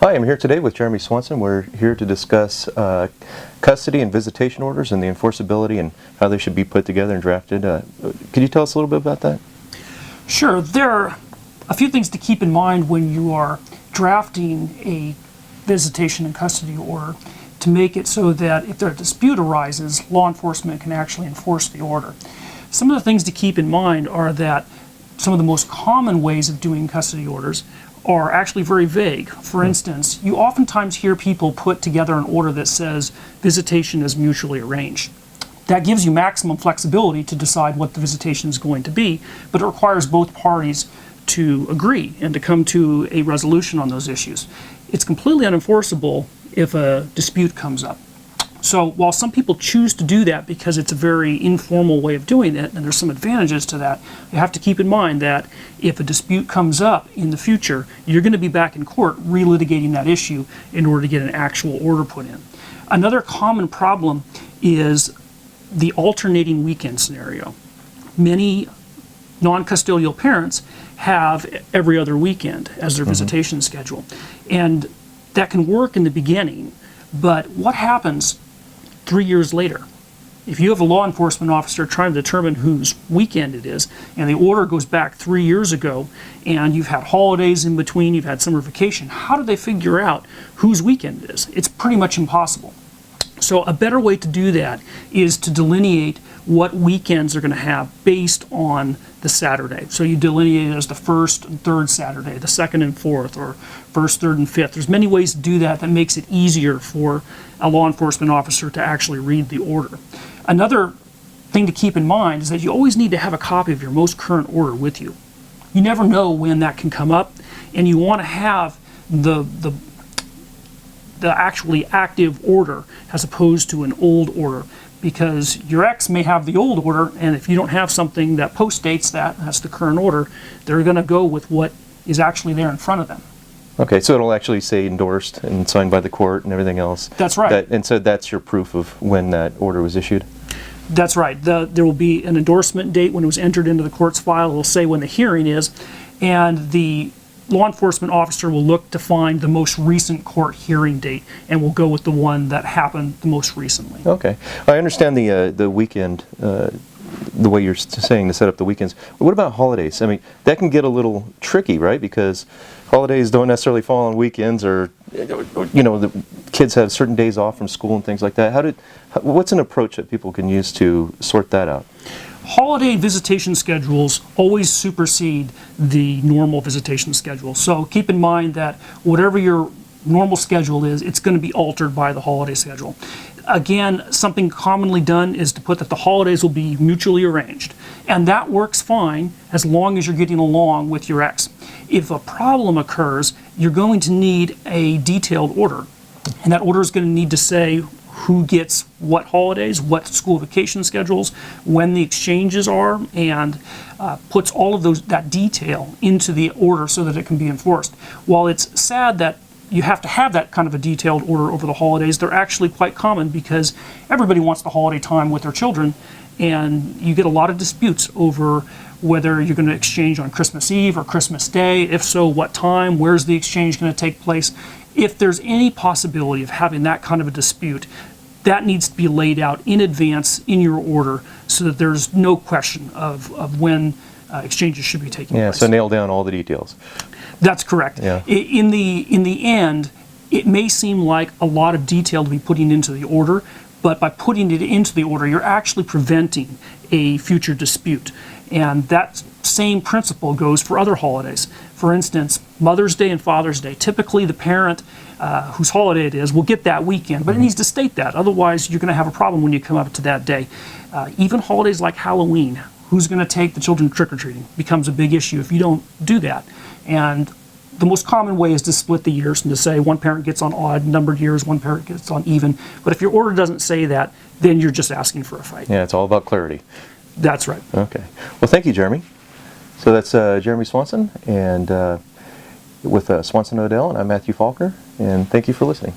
Hi, I'm here today with Jeremy Swanson. We're here to discuss custody and visitation orders and the enforceability and how they should be put together and drafted. Could you tell us a little bit about that? Sure. There are a few things to keep in mind when you are drafting a visitation and custody order to make it so that if a dispute arises, law enforcement can actually enforce the order. Some of the things to keep in mind are that some of the most common ways of doing custody orders are actually very vague. For instance, you oftentimes hear people put together an order that says visitation is mutually arranged. That gives you maximum flexibility to decide what the visitation is going to be, but it requires both parties to agree and to come to a resolution on those issues. It's completely unenforceable if a dispute comes up. So while some people choose to do that because it's a very informal way of doing it, and there's some advantages to that, you have to keep in mind that if a dispute comes up in the future, you're going to be back in court relitigating that issue in order to get an actual order put in. Another common problem is the alternating weekend scenario. Many non-custodial parents have every other weekend as their visitation schedule. And that can work in the beginning, but what happens 3 years later? If you have a law enforcement officer trying to determine whose weekend it is, and the order goes back 3 years ago, and you've had holidays in between, you've had summer vacation, how do they figure out whose weekend it is? It's pretty much impossible. So a better way to do that is to delineate what weekends they're going to have based on the Saturday. So you delineate it as the first and third Saturday, the second and fourth, or first, third, and fifth. There's many ways to do that that makes it easier for a law enforcement officer to actually read the order. Another thing to keep in mind is that you always need to have a copy of your most current order with you. You never know when that can come up, and you want to have the actually active order as opposed to an old order, because your ex may have the old order, and if you don't have something that postdates that, that's the current order, they're going to go with what is actually there in front of them. Okay, so it'll actually say endorsed and signed by the court and everything else. That's right. And so that's your proof of when that order was issued? That's right. There will be an endorsement date when it was entered into the court's file. It will say when the hearing is, and the law enforcement officer will look to find the most recent court hearing date, and will go with the one that happened the most recently. Okay. I understand the weekend, the way you're saying to set up the weekends. But what about holidays? I mean, that can get a little tricky, right? Because holidays don't necessarily fall on weekends, or you know, the kids have certain days off from school and things like that. What's an approach that people can use to sort that out? Holiday visitation schedules always supersede the normal visitation schedule. So keep in mind that whatever your normal schedule is, it's going to be altered by the holiday schedule. Again, something commonly done is to put that the holidays will be mutually arranged. And that works fine as long as you're getting along with your ex. If a problem occurs, you're going to need a detailed order. And that order is going to need to say who gets what holidays, what school vacation schedules, when the exchanges are, and puts all of that detail into the order so that it can be enforced. While it's sad that you have to have that kind of a detailed order over the holidays, they're actually quite common because everybody wants the holiday time with their children, and you get a lot of disputes over whether you're going to exchange on Christmas Eve or Christmas Day. If so, what time? Where's the exchange going to take place? If there's any possibility of having that kind of a dispute, that needs to be laid out in advance in your order so that there's no question of when exchanges should be taking place. Yeah, so nail down all the details. That's correct. Yeah. In the end, it may seem like a lot of detail to be putting into the order, but by putting it into the order, you're actually preventing a future dispute. And that same principle goes for other holidays. For instance, Mother's Day and Father's Day. Typically, the parent whose holiday it is will get that weekend, but it needs to state that. Otherwise, you're going to have a problem when you come up to that day. Even holidays like Halloween, who's going to take the children trick-or-treating becomes a big issue if you don't do that. And the most common way is to split the years and to say one parent gets on odd numbered years, one parent gets on even. But if your order doesn't say that, then you're just asking for a fight. Yeah, it's all about clarity. That's right. Okay. Well, thank you, Jeremy. So that's Jeremy Swanson, and with Swanson Odell, and I'm Matthew Falker, and thank you for listening.